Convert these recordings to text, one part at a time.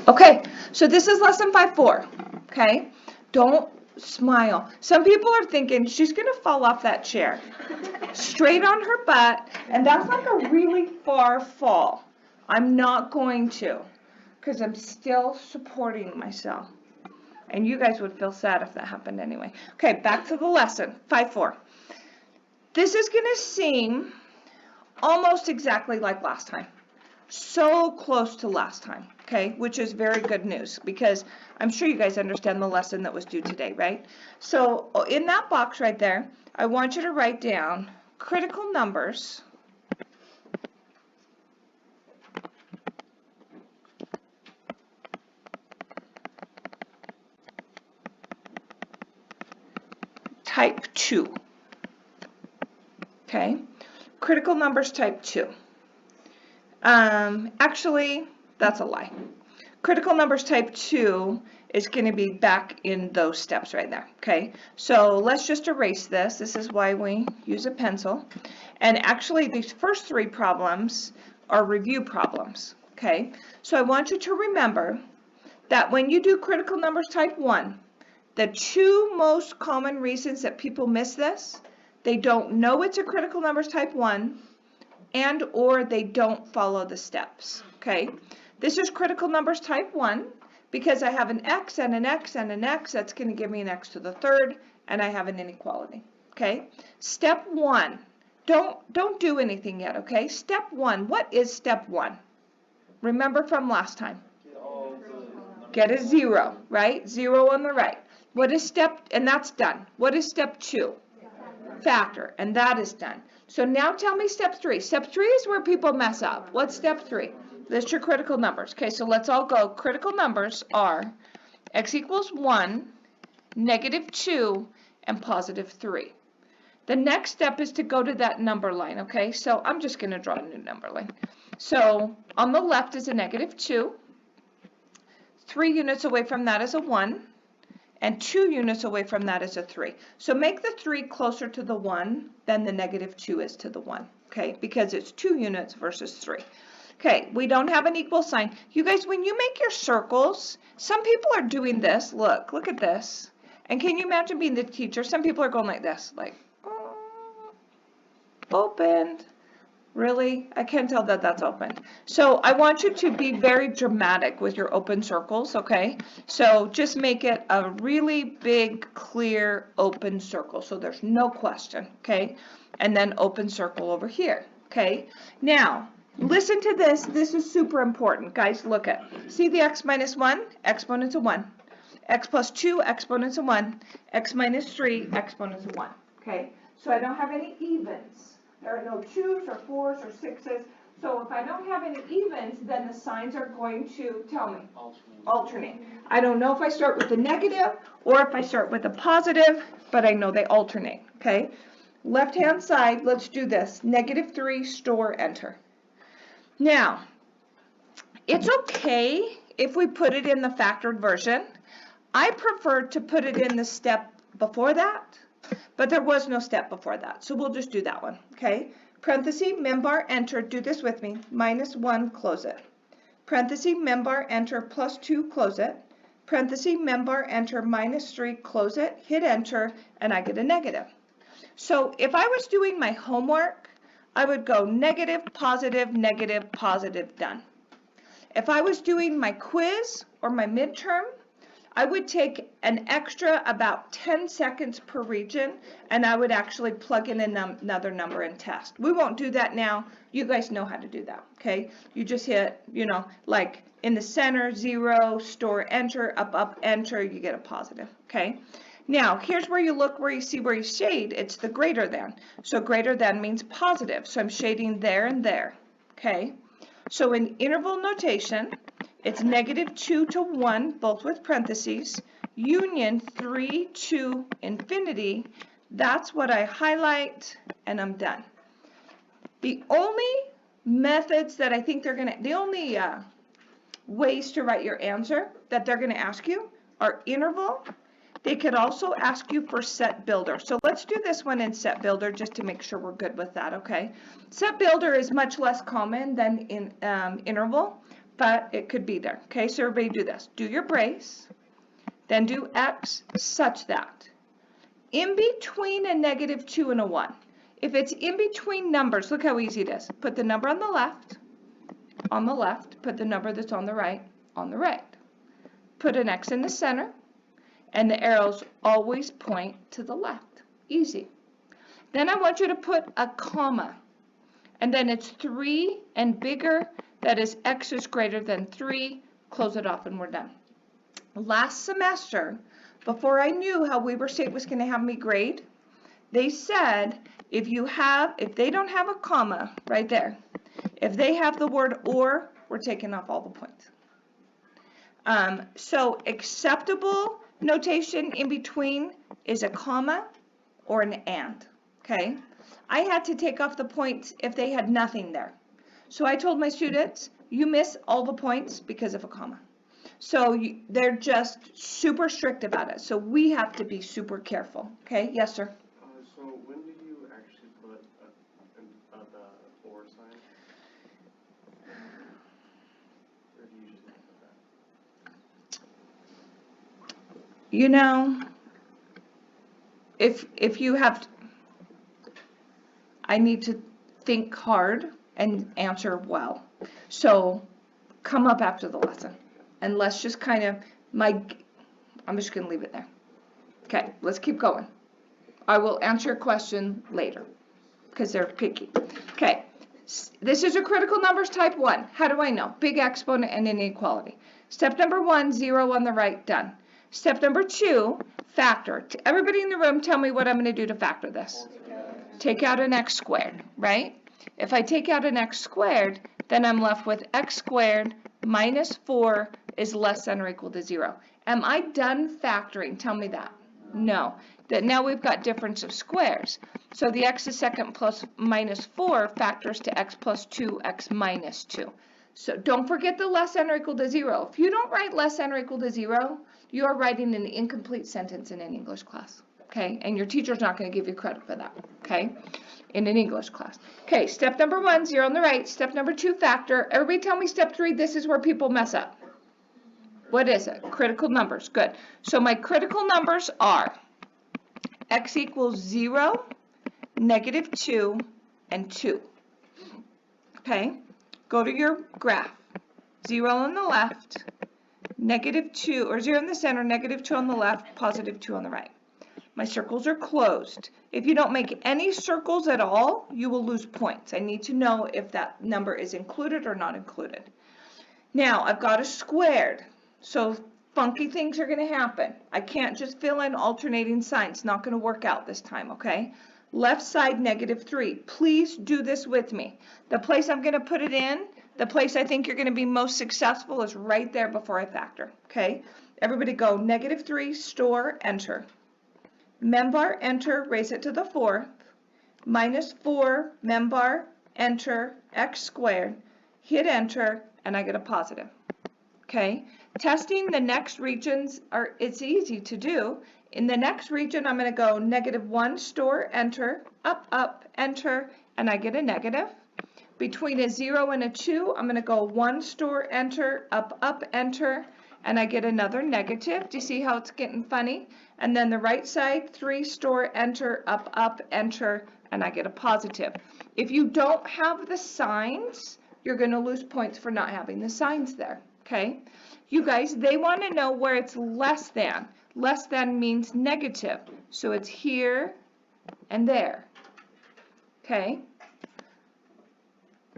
Okay, so this is lesson 5-4, okay? Don't smile. Some people are thinking she's going to fall off that chair. Straight on her butt, and that's like a really far fall. I'm not going to, because I'm still supporting myself. And you guys would feel sad if that happened anyway. Okay, back to the lesson, 5-4. This is going to seem almost exactly like last time. So close to last time, okay, which is very good news because I'm sure you guys understand the lesson that was due today, right? So in that box right there, I want you to write down critical numbers type 2, okay? Critical numbers type 2. Actually, that's a lie. Critical numbers type 2 is going to be back in those steps right there, okay? So let's just erase this. This is why we use a pencil. And actually, these first 3 problems are review problems, okay? So I want you to remember that when you do critical numbers type 1, the 2 most common reasons that people miss this, they don't know it's a critical numbers type 1, and or they don't follow the steps, okay? This is critical numbers type 1 because I have an x and an x and an x. That's going to give me an x to the third, and I have an inequality, okay? Step 1, don't do anything yet, okay? Step 1, what is step 1? Remember from last time. Get a 0, right? 0 on the right. What is step, and that's done. What is step 2? Factor, and that is done. So now tell me step 3. Step 3 is where people mess up. What's step 3? List your critical numbers. Okay, so let's all go. Critical numbers are x equals 1, -2, and +3. The next step is to go to that number line, okay? So I'm just going to draw a new number line. So on the left is a -2. 3 units away from that is a 1. And 2 units away from that is a 3. So make the 3 closer to the 1 than the -2 is to the 1, okay? Because it's 2 units versus 3. Okay, we don't have an equal sign. You guys, when you make your circles, some people are doing this. Look at this. And can you imagine being the teacher? Some people are going like this, like, opened. Really? I can't tell that that's open. So I want you to be very dramatic with your open circles, okay? So just make it a really big, clear, open circle. So there's no question, okay? And then open circle over here, okay? Now, listen to this. This is super important. Guys, look at. See the x minus 1? Exponents of 1. X plus 2, exponents of 1. X minus 3, exponents of 1, okay? So I don't have any evens. There are no 2s or 4s or 6s. So if I don't have any evens, then the signs are going to, tell me, alternate. I don't know if I start with a negative or if I start with a positive, but I know they alternate, okay? Left-hand side, let's do this. -3, store, enter. Now, it's okay if we put it in the factored version. I prefer to put it in the step before that. But there was no step before that, so we'll just do that one, okay? Parenthesis, membar, enter, do this with me, -1, close it. Parenthesis, membar, enter, +2, close it. Parenthesis, membar, enter, -3, close it, hit enter, and I get a negative. So if I was doing my homework, I would go negative, positive, done. If I was doing my quiz or my midterm, I would take an extra about 10 seconds per region, and I would actually plug in another number and test. We won't do that now. You guys know how to do that, okay? You just hit, you know, like in the center, 0, store, enter, up, enter, you get a positive, okay? Now, here's where you look, where you see where you shade, it's the greater than. So greater than means positive, so I'm shading there and there, okay? So in interval notation, it's -2 to 1, both with parentheses, union 3 to infinity. That's what I highlight, and I'm done. The only methods that I think they're going to, the only ways to write your answer that they're going to ask you are interval. They could also ask you for set builder. So let's do this one in set builder just to make sure we're good with that, okay? Set builder is much less common than in interval, but it could be there. Okay, so everybody do this. Do your brace, then do x such that. In between a -2 and a 1. If it's in between numbers, look how easy it is. Put the number on the left, put the number that's on the right, Put an x in the center, and the arrows always point to the left. Easy. Then I want you to put a comma, and then it's 3 and bigger, that is x is greater than 3, close it off and we're done. Last semester, before I knew how Weber State was going to have me grade, they said if they don't have a comma right there, if they have the word or, we're taking off all the points. So acceptable notation in between is a comma or an and, okay? I had to take off the points if they had nothing there. So I told my students, you miss all the points because of a comma. So they're just super strict about it. So we have to be super careful. Okay, yes, sir? So when do you actually put the or sign? Or do you just not put that? You know, if you have, I need to think hard and answer well. So come up after the lesson. And let's just kind of, I'm just going to leave it there. Okay, let's keep going. I will answer your question later because they're picky. Okay, this is a critical numbers type 1. How do I know? Big exponent and inequality. Step number 1, 0 on the right, done. Step number 2, factor. Everybody in the room, tell me what I'm going to do to factor this. Take out an x squared, right? If I take out an x squared, then I'm left with x squared minus 4 is less than or equal to 0. Am I done factoring? Tell me that. No. That now we've got difference of squares. So the x is second plus minus 4 factors to x plus 2, x minus 2. So don't forget the less than or equal to 0. If you don't write less than or equal to 0, you are writing an incomplete sentence in an English class. Okay? And your teacher's not going to give you credit for that. Okay? In an English class. Okay, step number 1, 0 on the right. Step number 2, factor. Everybody tell me step 3, this is where people mess up. What is it? Critical numbers. Good. So my critical numbers are x equals 0, -2, and 2. Okay? Go to your graph. 0 on the left, -2, or 0 in the center, -2 on the left, +2 on the right. My circles are closed. If you don't make any circles at all, you will lose points. I need to know if that number is included or not included. Now, I've got a squared. So funky things are going to happen. I can't just fill in alternating signs. It's not going to work out this time, okay? Left side, -3. Please do this with me. The place I'm going to put it in, the place I think you're going to be most successful is right there before I factor, okay? Everybody go -3, store, enter. Membar, enter, raise it to the 4th. -4, membar, enter, x squared. Hit enter, and I get a positive. Okay? Testing the next regions, it's easy to do. In the next region, I'm going to go -1, store, enter, up, enter, and I get a negative. Between a 0 and a 2, I'm going to go 1, store, enter, up, enter, and I get another negative. Do you see how it's getting funny? And then the right side, 3, store, enter, up, enter, and I get a positive. If you don't have the signs, you're going to lose points for not having the signs there, okay? You guys, they want to know where it's less than. Less than means negative, so it's here and there, okay?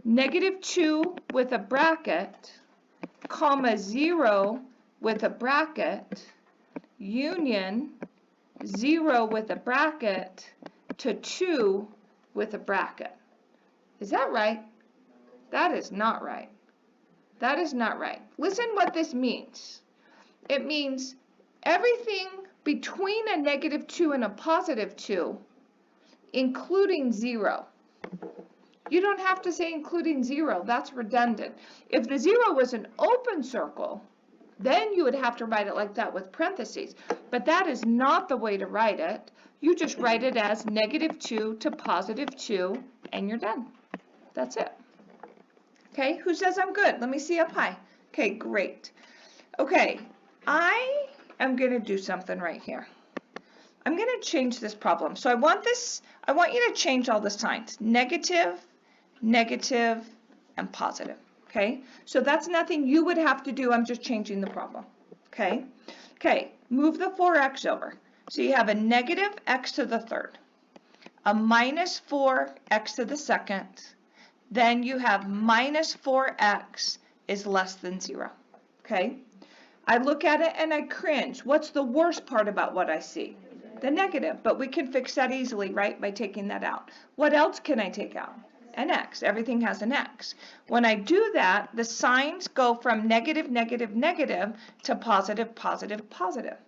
-2 with a bracket, comma 0 with a bracket, union 0 with a bracket to 2 with a bracket. Is that right? That is not right. That is not right. Listen what this means. It means everything between a -2 and a +2, including 0. You don't have to say including 0. That's redundant. If the 0 was an open circle, then you would have to write it like that with parentheses. But that is not the way to write it. You just write it as -2 to +2, and you're done. That's it. Okay, who says I'm good? Let me see up high. Okay, great. Okay, I am going to do something right here. I'm going to change this problem. So I want you to change all the signs. Negative, negative, and positive. Okay, so that's nothing you would have to do. I'm just changing the problem. Okay, okay, move the 4x over. So you have a negative x to the third, a minus 4x to the second, then you have minus 4x is less than 0. Okay, I look at it and I cringe. What's the worst part about what I see? The negative, but we can fix that easily, right, by taking that out. What else can I take out? An x. Everything has an x. When I do that, the signs go from negative, negative, negative to positive, positive, positive.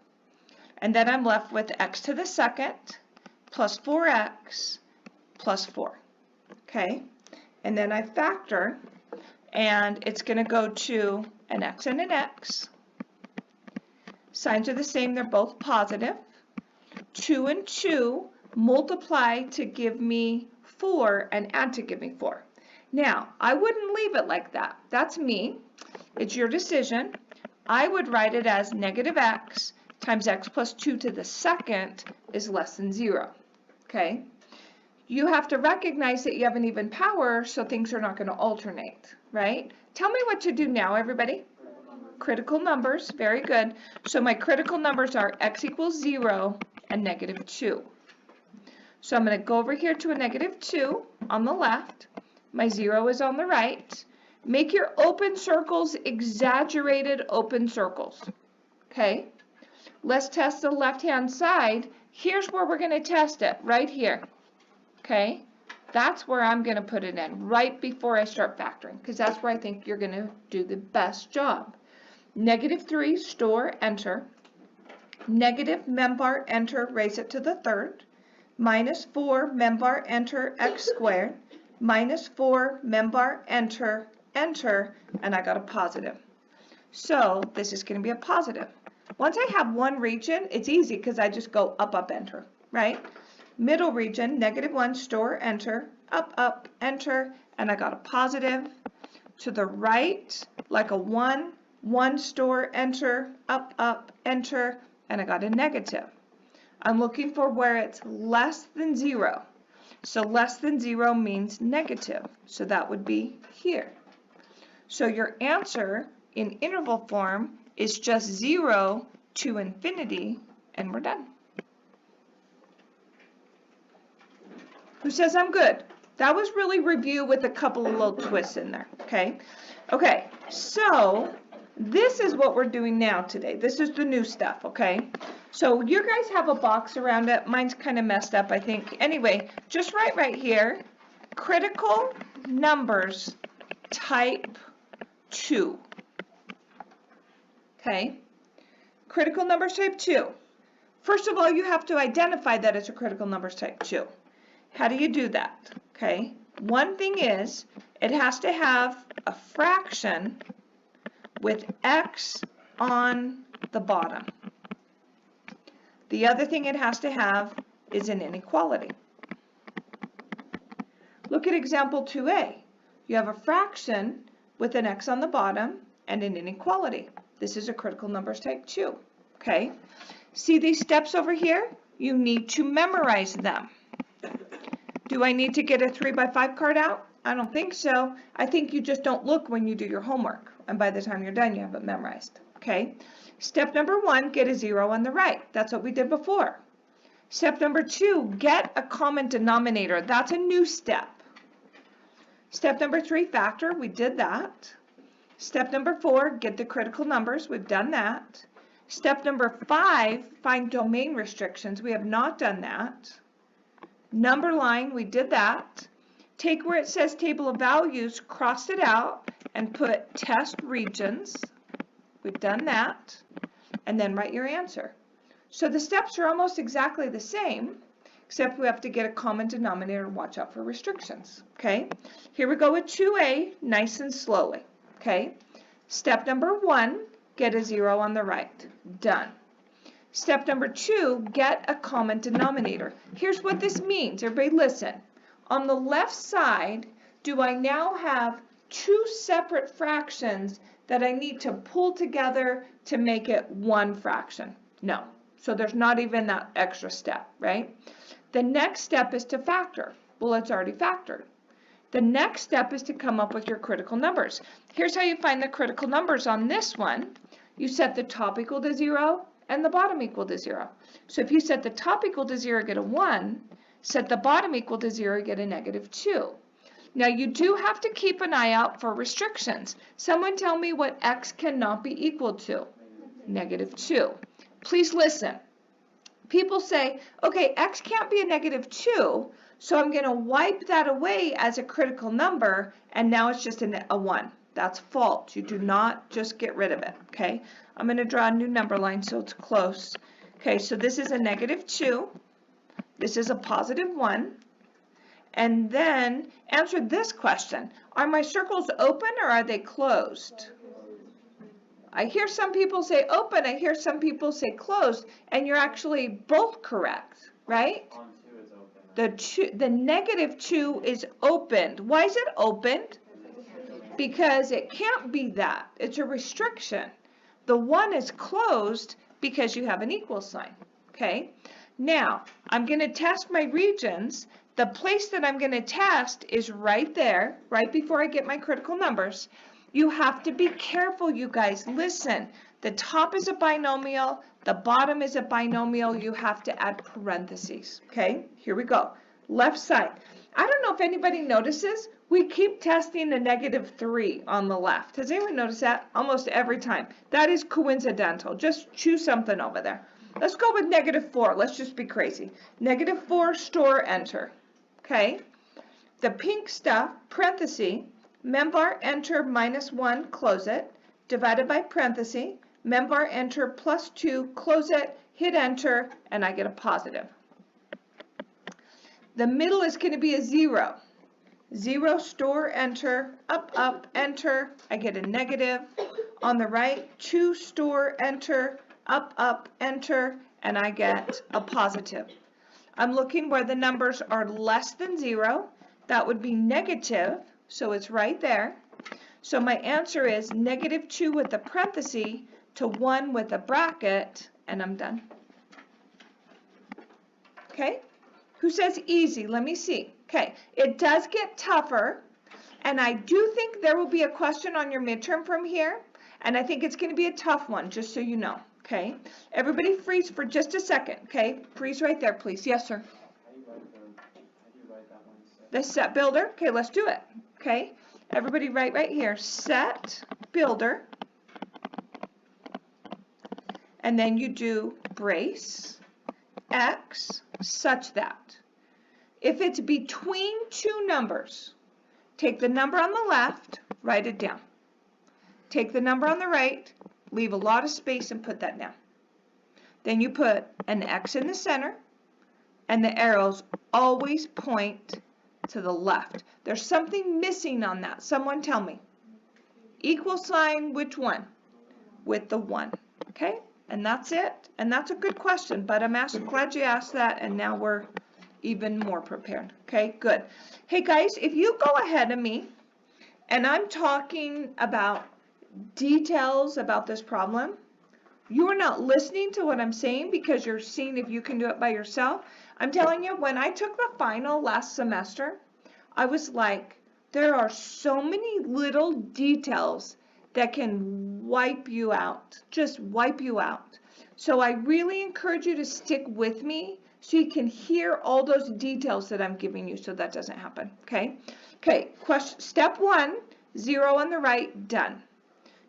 And then I'm left with x to the second plus 4x plus 4. Okay? And then I factor, and it's going to go to an x and an x. Signs are the same. They're both positive. 2 and 2 multiply to give me 4 and add to give me 4. Now, I wouldn't leave it like that. That's me. It's your decision. I would write it as negative x times x plus 2 to the second is less than 0. Okay? You have to recognize that you have an even power, so things are not going to alternate, right? Tell me what to do now, everybody. Critical numbers. Very good. So my critical numbers are x equals 0 and negative 2. So I'm going to go over here to a negative 2 on the left. My 0 is on the right. Make your open circles exaggerated open circles. Okay? Let's test the left-hand side. Here's where we're going to test it, right here. Okay? That's where I'm going to put it in, right before I start factoring, because that's where I think you're going to do the best job. Negative 3, store, enter. Negative membar, enter, raise it to the third. Minus 4, membar, enter, x squared. Minus 4, membar, enter, enter, and I got a positive. So this is going to be a positive. Once I have one region, it's easy because I just go up, up, enter, right? Middle region, negative 1, store, enter, up, up, enter, and I got a positive. To the right, like a 1, 1, store, enter, up, up, enter, and I got a negative. I'm looking for where it's less than 0. So less than 0 means negative. So that would be here. So your answer in interval form is just 0 to infinity, and we're done. Who says I'm good? That was really review with a couple of little twists in there, okay? Okay, so this is what we're doing now today. This is the new stuff, okay? So you guys have a box around it. Mine's kind of messed up, I think. Anyway, just write right here, critical numbers type 2. Okay? Critical numbers type 2. First of all, you have to identify that it's a critical numbers type 2. How do you do that? Okay? One thing is, it has to have a fraction with x on the bottom. The other thing it has to have is an inequality. Look at example 2a. You have a fraction with an x on the bottom and an inequality. This is a critical numbers type 2. Okay? See these steps over here? You need to memorize them. Do I need to get a 3x5 card out? I don't think so. I think you just don't look when you do your homework. And by the time you're done, you have it memorized. Okay? Step number 1, get a 0 on the right. That's what we did before. Step number 2, get a common denominator. That's a new step. Step number 3, factor. We did that. Step number 4, get the critical numbers. We've done that. Step number 5, find domain restrictions. We have not done that. Number line, we did that. Take where it says table of values, cross it out, and put test regions. We've done that. And then write your answer. So the steps are almost exactly the same, except we have to get a common denominator and watch out for restrictions. Okay? Here we go with 2a, nice and slowly. Okay? Step number 1, get a 0 on the right. Done. Step number 2, get a common denominator. Here's what this means. Everybody listen. On the left side, do I now have two separate fractions that I need to pull together to make it one fraction. No. So there's not even that extra step, right? The next step is to factor. Well, it's already factored. The next step is to come up with your critical numbers. Here's how you find the critical numbers on this one. You set the top equal to 0 and the bottom equal to 0. So if you set the top equal to 0, get a 1. Set the bottom equal to 0, get a -2. Now you do have to keep an eye out for restrictions. Someone tell me what x cannot be equal to. -2. Please listen. People say, okay, x can't be a -2, so I'm going to wipe that away as a critical number, and now it's just a 1. That's false. You do not just get rid of it, okay? I'm going to draw a new number line so it's close. Okay, so this is a -2. This is a +1. And then answer this question. Are my circles open or are they closed? I hear some people say open, I hear some people say closed, and you're actually both correct, right? On 2 it's open. The -2 is opened. Why is it opened? Because it can't be that. It's a restriction. The 1 is closed because you have an equal sign, okay? Now, I'm going to test my regions. The place that I'm going to test is right there, right before I get my critical numbers. You have to be careful, you guys. Listen, the top is a binomial, the bottom is a binomial. You have to add parentheses, okay? Here we go. Left side. I don't know if anybody notices, we keep testing the -3 on the left. Has anyone noticed that? Almost every time. That is coincidental. Just choose something over there. Let's go with -4. Let's just be crazy. -4, store, enter. Okay? The pink stuff, parenthesis, membar, enter, -1, close it, divided by parenthesis, membar, enter, +2, close it, hit enter, and I get a positive. The middle is going to be a 0. 0, store, enter, up, enter, I get a negative. On the right, 2, store, enter, up, enter, and I get a positive. I'm looking where the numbers are less than 0. That would be negative, so it's right there. So my answer is -2 with a parenthesis to 1 with a bracket, and I'm done. Okay? Who says easy? Let me see. Okay, it does get tougher, and I do think there will be a question on your midterm from here, and I think it's going to be a tough one, just so you know. Okay, everybody freeze for just a second. Okay, freeze right there, please. Yes, sir. How do you write that one? The set builder. Okay, let's do it. Okay, everybody write right here. Set builder. And then you do brace x such that. If it's between two numbers, take the number on the left, write it down. Take the number on the right, leave a lot of space and put that down. Then you put an X in the center, and the arrows always point to the left. There's something missing on that. Someone tell me. Equal sign, which one? With the 1. Okay? And that's it. And that's a good question, but I'm glad you asked that, and now we're even more prepared. Okay, good. Hey guys, if you go ahead of me, and I'm talking about details about this problem, you are not listening to what I'm saying because you're seeing if you can do it by yourself. I'm telling you, when I took the final last semester, I was like, there are so many little details that can wipe you out, just wipe you out. So I really encourage you to stick with me so you can hear all those details that I'm giving you so that doesn't happen, okay? Okay, step 1, 0 on the right, done.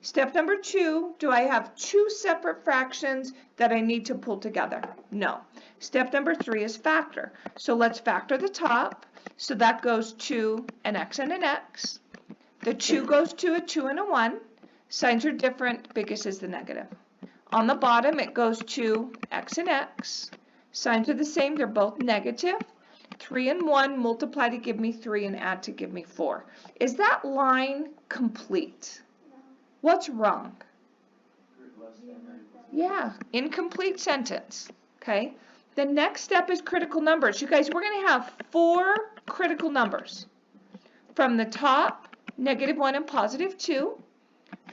Step number 2, do I have two separate fractions that I need to pull together? No. Step number 3 is factor. So let's factor the top. So that goes to an X and an X. The 2 goes to a 2 and a 1. Signs are different, biggest is the negative. On the bottom, it goes to X and X. Signs are the same, they're both negative. 3 and 1 multiply to give me 3 and add to give me 4. Is that line complete? What's wrong? Yeah, incomplete sentence, okay? The next step is critical numbers. You guys, we're going to have 4 critical numbers. From the top, -1 and +2.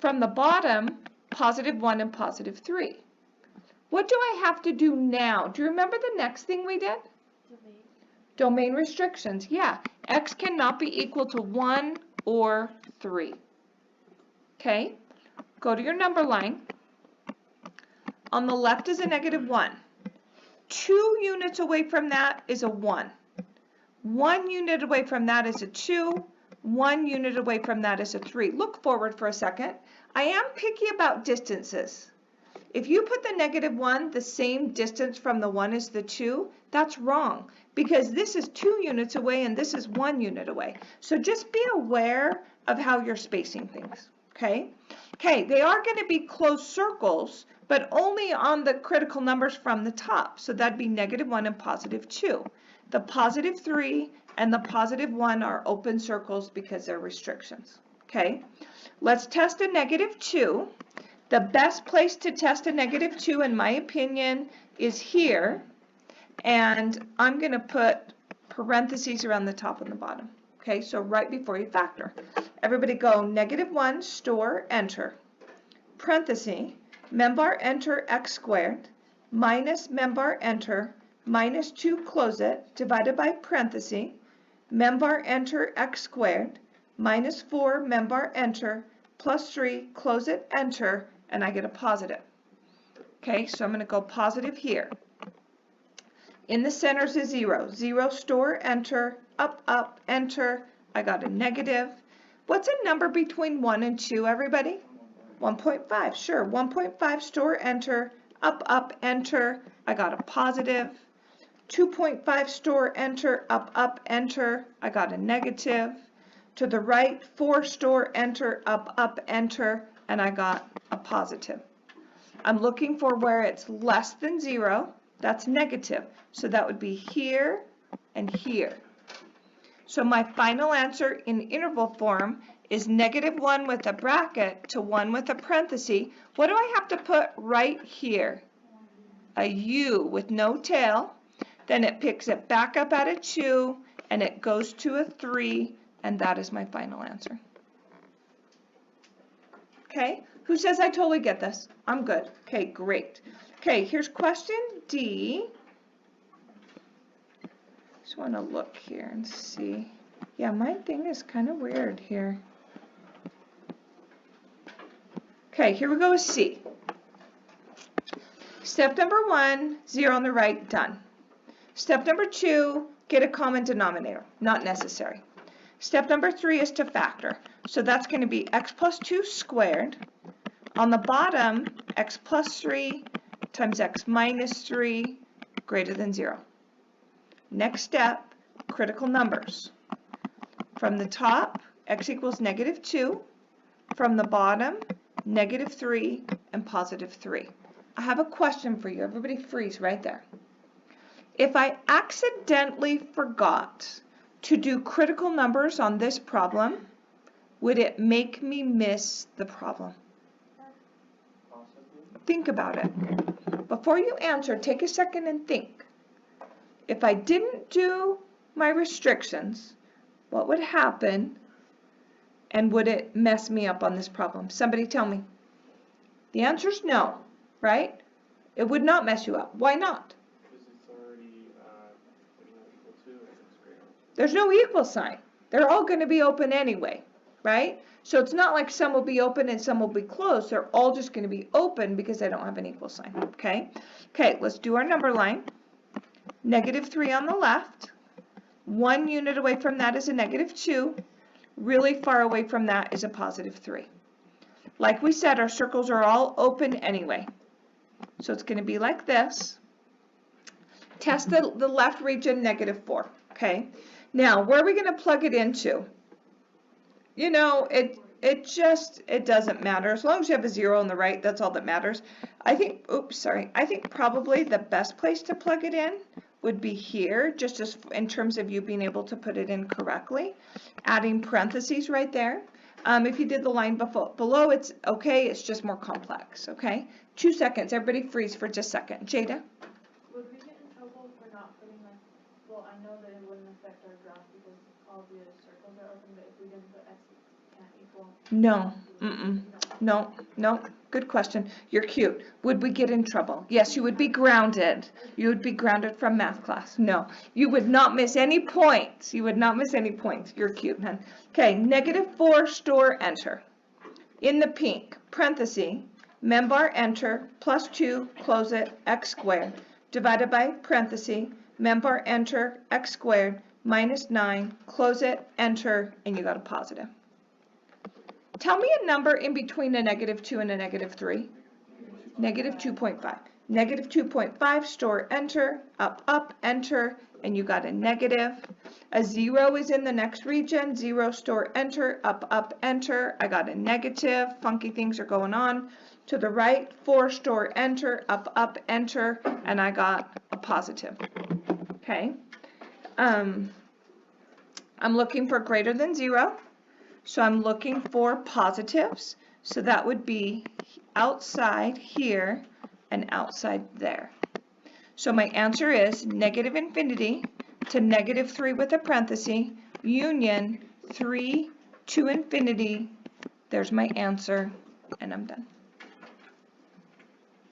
From the bottom, +1 and +3. What do I have to do now? Do you remember the next thing we did? Domain restrictions. Yeah, x cannot be equal to 1 or 3. Okay, go to your number line. On the left is a -1. 2 units away from that is a 1. 1 unit away from that is a 2. 1 unit away from that is a 3. Look forward for a second. I am picky about distances. If you put the -1 the same distance from the 1 as the 2, that's wrong, because this is 2 units away and this is 1 unit away. So just be aware of how you're spacing things, okay? Okay, they are going to be closed circles, but only on the critical numbers from the top. So that'd be -1 and +2. The +3 and the +1 are open circles because they're restrictions, okay? Let's test a -2. The best place to test a -2, in my opinion, is here. And I'm going to put parentheses around the top and the bottom. Okay, so right before you factor. Everybody go -1, store, enter. Parenthesis, membar enter x squared, minus membar enter, -2, close it, divided by parenthesis, membar enter x squared, -4, membar enter, +3, close it, enter, and I get a positive. Okay, so I'm going to go positive here. In the center is a 0. 0, store, enter, up, up, enter. I got a negative. What's a number between 1 and 2, everybody? 1.5, sure. 1.5, store, enter, up, up, enter. I got a positive. 2.5, store, enter, up, enter. I got a negative. To the right, 4, store, enter, up, enter, and I got a positive. I'm looking for where it's less than 0. That's negative. So that would be here and here. So my final answer in interval form is -1 with a bracket to 1 with a parenthesis. What do I have to put right here? A U with no tail. Then it picks it back up at a 2 and it goes to a 3, and that is my final answer. Okay, who says I totally get this? I'm good. Okay, great. Okay, here's question D. Just want to look here and see. Yeah, my thing is kind of weird here. Okay, here we go with C. Step number 1, 0 on the right, done. Step number 2, get a common denominator, not necessary. Step number 3 is to factor. So that's going to be x plus 2 squared. On the bottom, x plus 3 times x minus 3 greater than 0. Next step, critical numbers. From the top, x equals -2. From the bottom, -3 and +3. I have a question for you. Everybody freeze right there. If I accidentally forgot to do critical numbers on this problem, would it make me miss the problem? Think about it. Before you answer, take a second and think. If I didn't do my restrictions, what would happen, and would it mess me up on this problem? Somebody tell me. The answer is no, right? It would not mess you up. Why not? Because it's already equal to and it's greater. There's no equal sign. They're all going to be open anyway, right? So it's not like some will be open and some will be closed. They're all just going to be open because they don't have an equal sign, okay? Okay, let's do our number line. -3 on the left. 1 unit away from that is a -2. Really far away from that is a +3. Like we said, our circles are all open anyway. So it's going to be like this. Test the left region, -4, okay? Now, where are we going to plug it into? You know, it doesn't matter. As long as you have a 0 on the right, that's all that matters. I think probably the best place to plug it in would be here, just as in terms of you being able to put it in correctly. Adding parentheses right there. If you did the line below, it's okay, it's just more complex, okay? 2 seconds, everybody freeze for just a second. Jada? Would we get in trouble for not putting like, well, I know that it wouldn't affect our graph because all the circles are open, but if we didn't put x No. No. No. Good question. You're cute. Would we get in trouble? Yes, you would be grounded. You would be grounded from math class. No. You would not miss any points. You would not miss any points. You're cute, hun. Okay, -4, store, enter. In the pink, parenthesis, membar, enter, +2, close it, x squared, divided by, parenthesis, membar, enter, x squared, -9, close it, enter, and you got a positive. Tell me a number in between a -2 and a -3. -2.5. -2.5, store, enter, up, enter, and you got a negative. A 0 is in the next region, 0, store, enter, up, enter. I got a negative. Funky things are going on. To the right, 4, store, enter, up, enter, and I got a positive. Okay. I'm looking for greater than 0. So I'm looking for positives. So that would be outside here and outside there. So my answer is -infinity to -3 with a parenthesis, union 3 to infinity. There's my answer, and I'm done.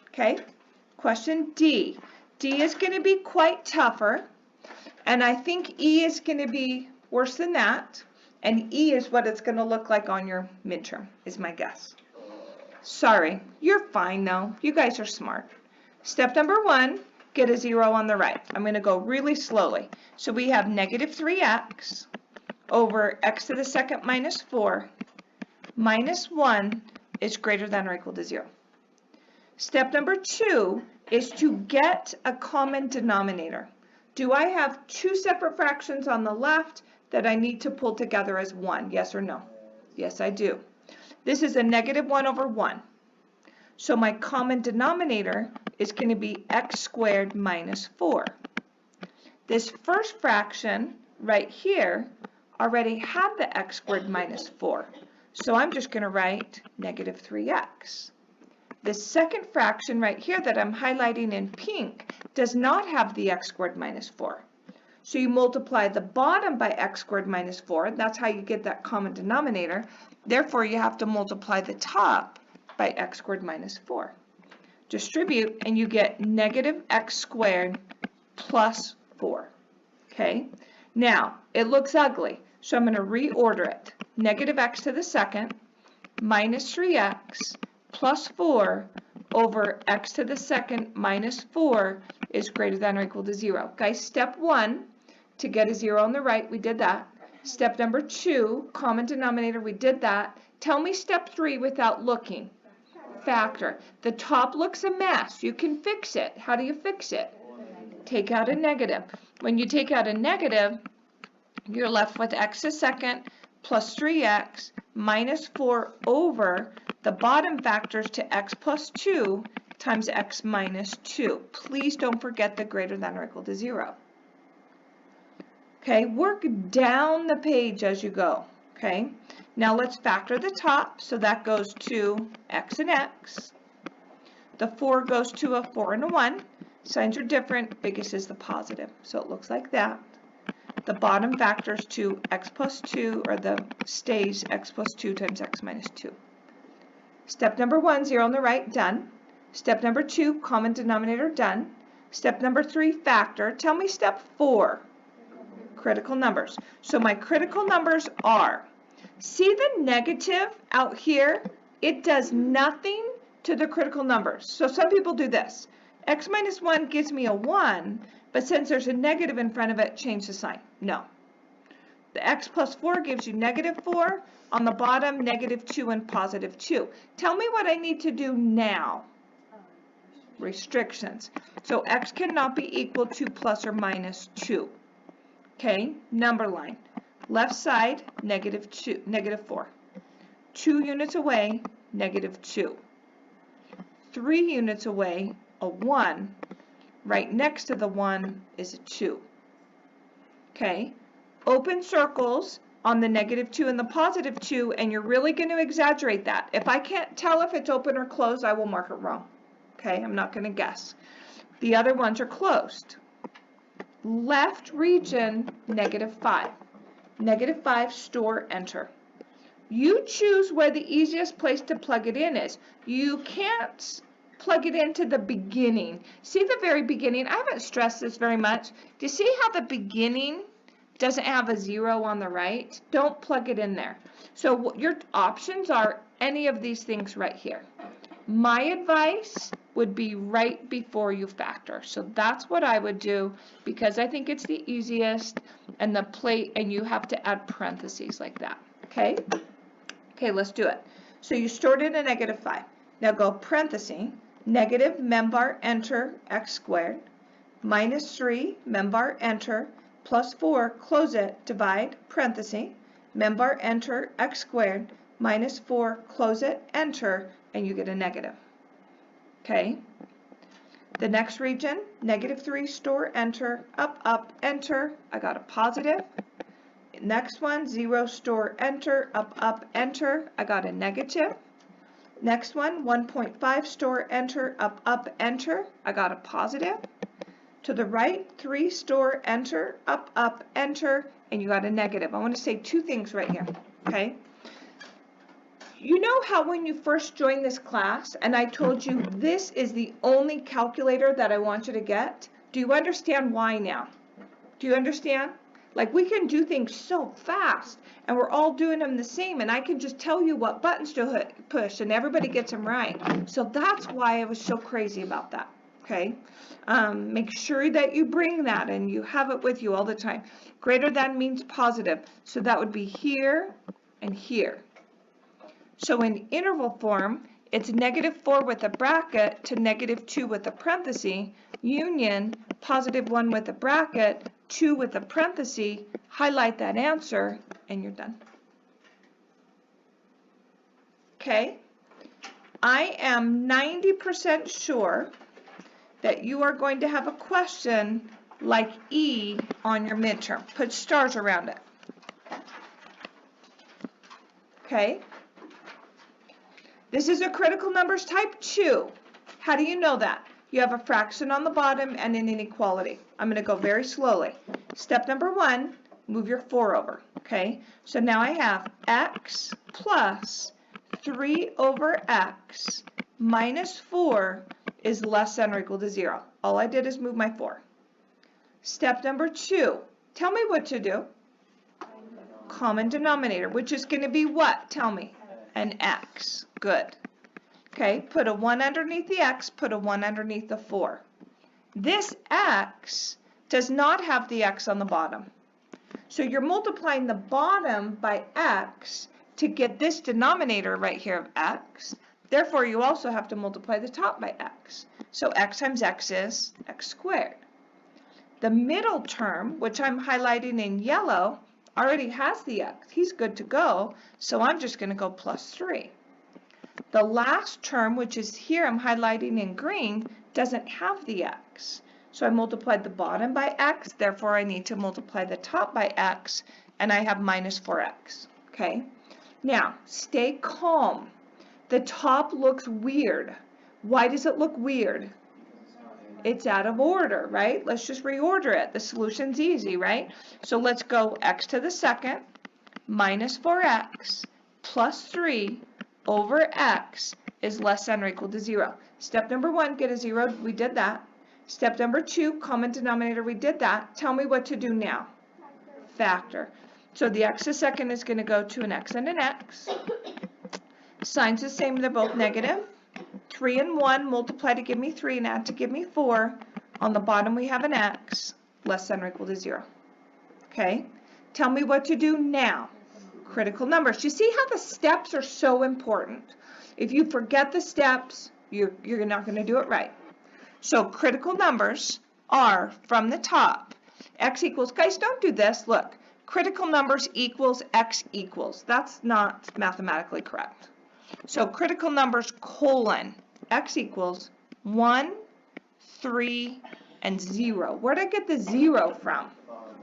Okay, question D. D is going to be quite tougher, and I think E is going to be worse than that. And E is what it's going to look like on your midterm, is my guess. Sorry, you're fine though. You guys are smart. Step number 1, get a 0 on the right. I'm going to go really slowly. So we have -3x over x to the second -4 minus 1 is greater than or equal to 0. Step number 2 is to get a common denominator. Do I have 2 separate fractions on the left that I need to pull together as 1? Yes or no? Yes, I do. This is a -1 over 1. So my common denominator is going to be x squared minus 4. This first fraction right here already had the x squared minus 4. So I'm just going to write -3x. The second fraction right here that I'm highlighting in pink does not have the x squared minus 4. So you multiply the bottom by x squared minus 4. That's how you get that common denominator. Therefore, you have to multiply the top by x squared minus 4. Distribute, and you get -x squared plus 4. Okay? Now, it looks ugly, so I'm going to reorder it. -x to the second minus 3x plus 4 over x to the second minus 4 is greater than or equal to 0. Guys, step 1, to get a 0 on the right, we did that. Step number 2, common denominator, we did that. Tell me step 3 without looking. Factor. The top looks a mess. You can fix it. How do you fix it? Take out a negative. When you take out a negative, you're left with x to the second plus 3x minus 4 over the bottom factors to x plus 2 times x minus 2. Please don't forget the greater than or equal to 0. Okay, work down the page as you go. Okay, now let's factor the top. So that goes to x and x. The 4 goes to a 4 and a 1. Signs are different. Biggest is the positive. So it looks like that. The bottom factors to x plus 2, or the stays x plus 2 times x minus 2. Step number 1, 0 on the right, done. Step number 2, common denominator, done. Step number 3, factor. Tell me step 4, critical numbers. So my critical numbers are, see the negative out here? It does nothing to the critical numbers. So some people do this. X minus 1 gives me a 1, but since there's a negative in front of it, change the sign. No. The x plus 4 gives you -4. On the bottom, -2 and +2. Tell me what I need to do now. Restrictions. So x cannot be equal to plus or minus 2. Okay, number line. Left side, -4. 2 units away, -2. 3 units away, a 1. Right next to the 1 is a 2. Okay, open circles on the -2 and the +2, and you're really going to exaggerate that. If I can't tell if it's open or closed, I will mark it wrong. Okay, I'm not going to guess. The other ones are closed. Left region, -5. -5, store, enter. You choose where the easiest place to plug it in is. You can't plug it into the beginning. See the very beginning? I haven't stressed this very much. Do you see how the beginning doesn't have a 0 on the right? Don't plug it in there. So what your options are any of these things right here. My advice would be right before you factor. So that's what I would do because I think it's the easiest, and the plate, and you have to add parentheses like that. Okay? Okay, let's do it. So you stored in a -5. Now go parenthesis, negative membar enter x squared, minus 3 membar enter, plus 4, close it, divide, parenthesis, membar enter x squared, minus 4, close it, enter, and you get a negative. Okay? The next region, -3, store, enter, up, enter, I got a positive. Next one, 0, store, enter, up, enter, I got a negative. Next one, 1.5, store, enter, up, enter, I got a positive. To the right, 3, store, enter, up, enter, and you got a negative. I want to say two things right here, okay? You know how when you first joined this class, and I told you this is the only calculator that I want you to get? Do you understand why now? Do you understand? Like, we can do things so fast, and we're all doing them the same, and I can just tell you what buttons to push, and everybody gets them right. So that's why I was so crazy about that, okay? Make sure that you bring that, and you have it with you all the time. Greater than means positive, so that would be here and here. So in interval form, it's -4 with a bracket to -2 with a parenthesis, union, +1 with a bracket, 2 with a parenthesis, highlight that answer, and you're done. Okay? I am 90% sure that you are going to have a question like E on your midterm. Put stars around it. Okay? This is a critical numbers type 2. How do you know that? You have a fraction on the bottom and an inequality. I'm going to go very slowly. Step number 1, move your 4 over. Okay, so now I have x plus 3 over x minus 4 is less than or equal to 0. All I did is move my 4. Step number 2, tell me what to do. Common denominator, which is going to be what? Tell me. An x. Good. Okay, put a 1 underneath the x, put a 1 underneath the 4. This x does not have the x on the bottom. So you're multiplying the bottom by x to get this denominator right here of x. Therefore, you also have to multiply the top by x. So x times x is x squared. The middle term, which I'm highlighting in yellow, already has the x. He's good to go, so I'm just going to go plus 3. The last term, which is here, I'm highlighting in green, doesn't have the x. So I multiplied the bottom by x, therefore I need to multiply the top by x, and I have minus 4x. Okay? Now, stay calm. The top looks weird. Why does it look weird? It's out of order, right? Let's just reorder it. The solution's easy, right? So let's go x to the second minus 4x plus 3 over x is less than or equal to 0. Step number 1, get a 0. We did that. Step number 2, common denominator. We did that. Tell me what to do now. Factor. So the x to the second is going to go to an x and an x. Signs the same. They're both negative. 3 and 1 multiply to give me 3 and add to give me 4. On the bottom we have an x less than or equal to 0. Okay? Tell me what to do now. Critical numbers. You see how the steps are so important? If you forget the steps, you're not going to do it right. So critical numbers are from the top. X equals, guys, don't do this. Look, critical numbers equals x equals. That's not mathematically correct. So critical numbers colon x equals 1, 3, and 0. Where did I get the 0 from?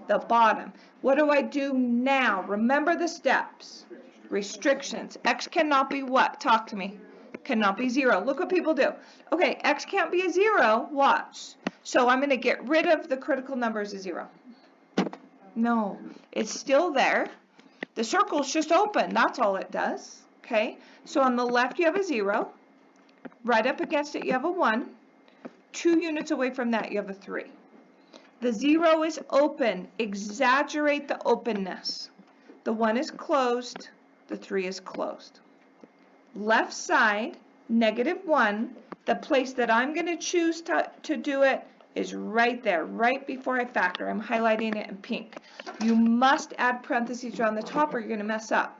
The bottom. What do I do now? Remember the steps. Restrictions. X cannot be what? Talk to me. Cannot be 0. Look what people do. Okay, x can't be a 0. Watch. So I'm going to get rid of the critical numbers of 0. No, it's still there. The circle's just open, that's all it does, okay? So on the left you have a 0, right up against it you have a 1, 2 units away from that you have a 3. The 0 is open, exaggerate the openness. The 1 is closed, the 3 is closed. Left side, -1, the place that I'm going to choose to do it is right there, right before I factor. I'm highlighting it in pink. You must add parentheses around the top or you're going to mess up.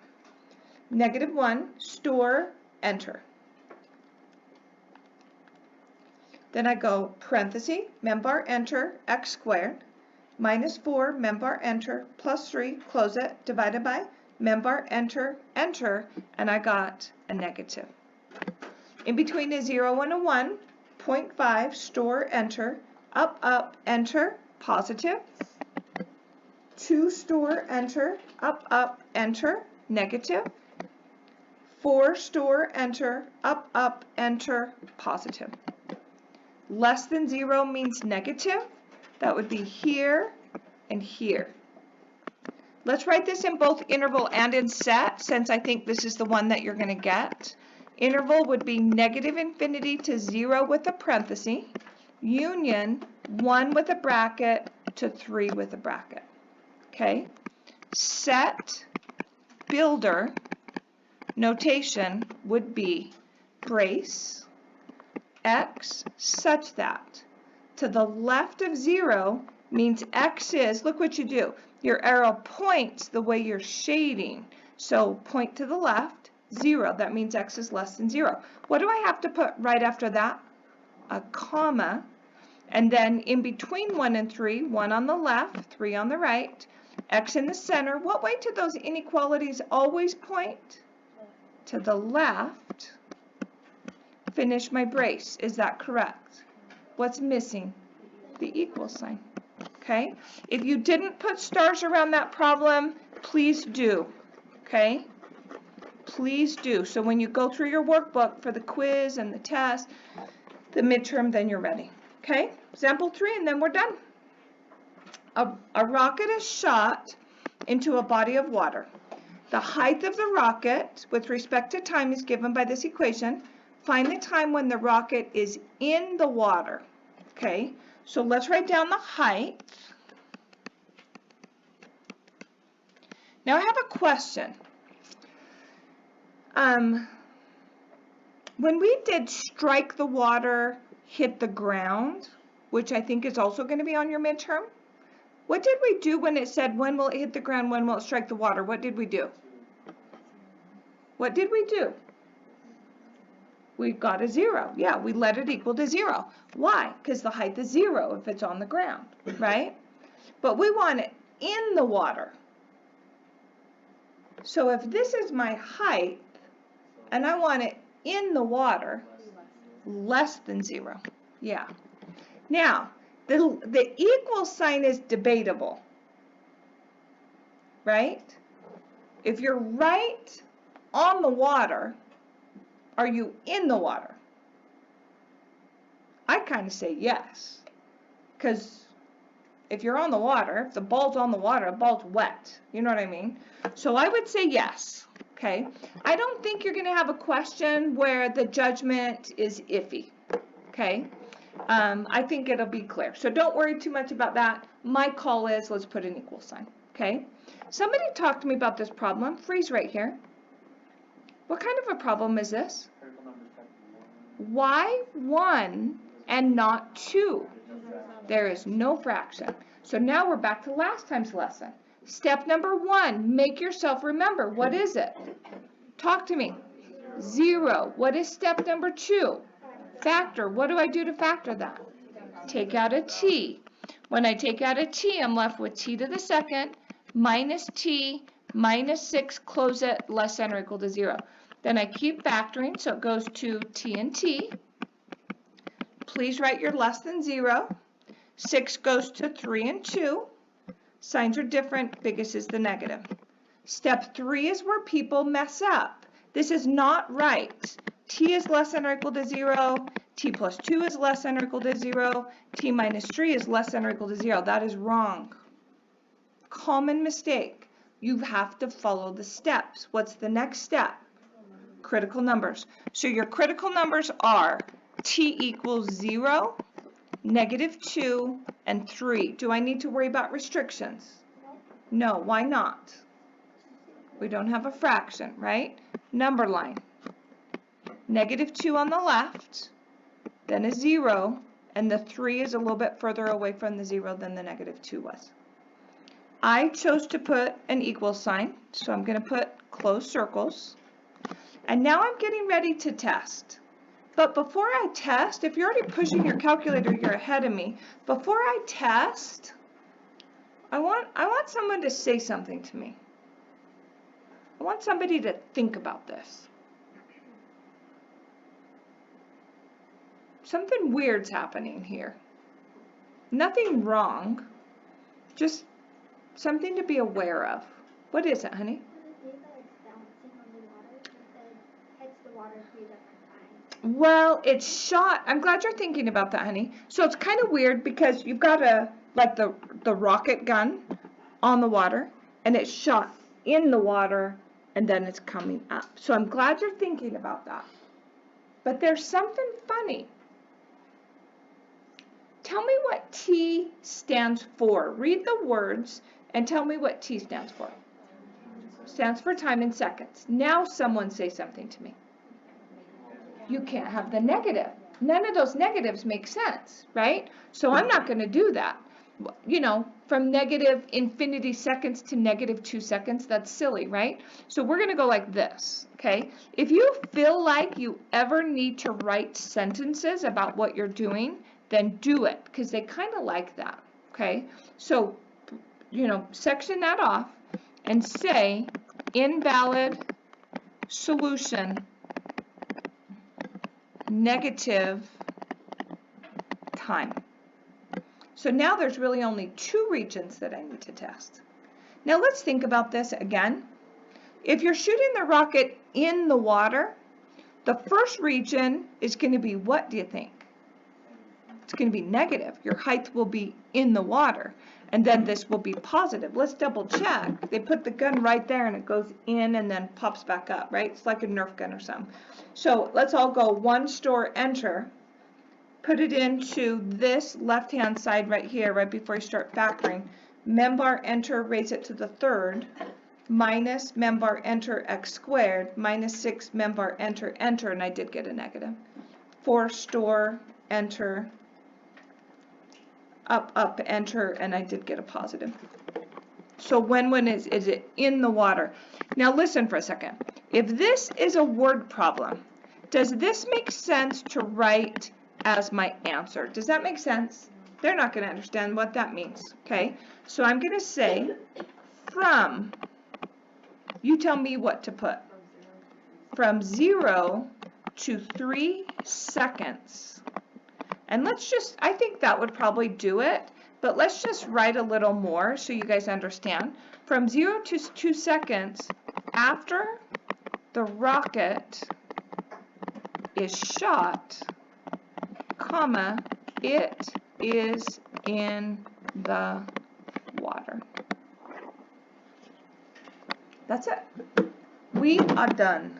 -1, store, enter. Then I go parenthesis, membar, enter, x squared, -4, membar, enter, plus 3, close it, divided by, membar, enter, enter, and I got a negative. In between a 0 and a 1, 0.5, store, enter, up, enter, positive. 2, store, enter, up, enter, negative. 4, store, enter, up, enter, positive. Less than 0 means negative. That would be here and here. Let's write this in both interval and in set, since I think this is the one that you're going to get. Interval would be -infinity to 0 with a parenthesis, union 1 with a bracket to 3 with a bracket. Okay? Set builder notation would be brace x such that to the left of 0 means x is, look what you do, your arrow points the way you're shading. So point to the left, 0, that means x is less than 0. What do I have to put right after that? A comma. And then in between 1 and 3, 1 on the left, 3 on the right, x in the center. What way do those inequalities always point? To the left. Finish my brace. Is that correct? What's missing? The equal sign. Okay? If you didn't put stars around that problem, please do. Okay? Please do. So when you go through your workbook for the quiz and the test, the midterm, then you're ready. Okay? Example 3, and then we're done. A rocket is shot into a body of water. The height of the rocket with respect to time is given by this equation. Find the time when the rocket is in the water. Okay? So let's write down the height. Now I have a question. When we did strike the water, hit the ground, which I think is also going to be on your midterm, what did we do when it said when will it hit the ground, when will it strike the water? What did we do? What did we do? We got a 0. Yeah, we let it equal to 0. Why? Because the height is 0 if it's on the ground, right? But we want it in the water. So if this is my height, and I want it in the water, less than 0. Yeah. Now, the equal sign is debatable, right? If you're right on the water, are you in the water? I kind of say yes, because if you're on the water, if the ball's on the water, the ball's wet. You know what I mean? So I would say yes, okay? I don't think you're going to have a question where the judgment is iffy, okay? I think it'll be clear. So don't worry too much about that. My call is, let's put an equal sign, okay? Somebody talk to me about this problem. Freeze right here. What kind of a problem is this? Why 1 and not 2? There is no fraction. So now we're back to last time's lesson. Step number 1, make yourself remember. What is it? Talk to me. 0. What is step number 2? Factor. What do I do to factor that? Take out a t. When I take out a t, I'm left with t to the second minus t minus 6, close it, less than or equal to 0. Then I keep factoring, so it goes to t and t. Please write your less than 0. 6 goes to 3 and 2. Signs are different. Biggest is the negative. Step 3 is where people mess up. This is not right. T is less than or equal to 0. T plus 2 is less than or equal to 0. T minus 3 is less than or equal to 0. That is wrong. Common mistake. you have to follow the steps. What's the next step? Critical numbers. So your critical numbers are t equals 0, -2, and 3. Do I need to worry about restrictions? No, why not? We don't have a fraction, right? Number line. -2 on the left, then a 0, and the 3 is a little bit further away from the 0 than the -2 was. I chose to put an equal sign, so I'm going to put closed circles. And now I'm getting ready to test. But before I test, if you're already pushing your calculator, you're ahead of me. Before I test, I want someone to say something to me. I want somebody to think about this. Something weird's happening here. Nothing wrong, just something to be aware of. What is it, honey? Well, it's shot. I'm glad you're thinking about that, honey. So it's kind of weird because you've got the rocket gun on the water, and it's shot in the water, and then it's coming up. So I'm glad you're thinking about that. But there's something funny. Tell me what T stands for. Read the words and tell me what T stands for. Stands for time in seconds. Now someone say something to me. You can't have the negative. None of those negatives make sense, right? So I'm not going to do that. You know, from -infinity seconds to -2 seconds, that's silly, right? So we're going to go like this, okay? If you feel like you ever need to write sentences about what you're doing, then do it, because they kind of like that, okay? So, you know, section that off and say invalid solution negative time. So now there's really only 2 regions that I need to test. Now let's think about this again. If you're shooting the rocket in the water, the first region is going to be what, do you think? It's going to be negative. Your height will be in the water. And then this will be positive. Let's double check. They put the gun right there and it goes in and then pops back up, right? It's like a Nerf gun or something. So let's all go 1 store enter. Put it into this left-hand side right here, right before you start factoring. Membar enter, raise it to the 3rd. Minus membar enter x squared. Minus 6 membar enter, enter, and I did get a negative. 4 store enter. Up, enter, and I did get a positive. So when is it in the water? Now listen for a second. If this is a word problem, does this make sense to write as my answer? Does that make sense? They're not going to understand what that means, okay? So I'm going to say from, you tell me what to put. From 0 to 3 seconds. And let's just, I think that would probably do it, but let's just write a little more so you guys understand. From 0 to 2 seconds after the rocket is shot, comma, it is in the water. That's it. We are done.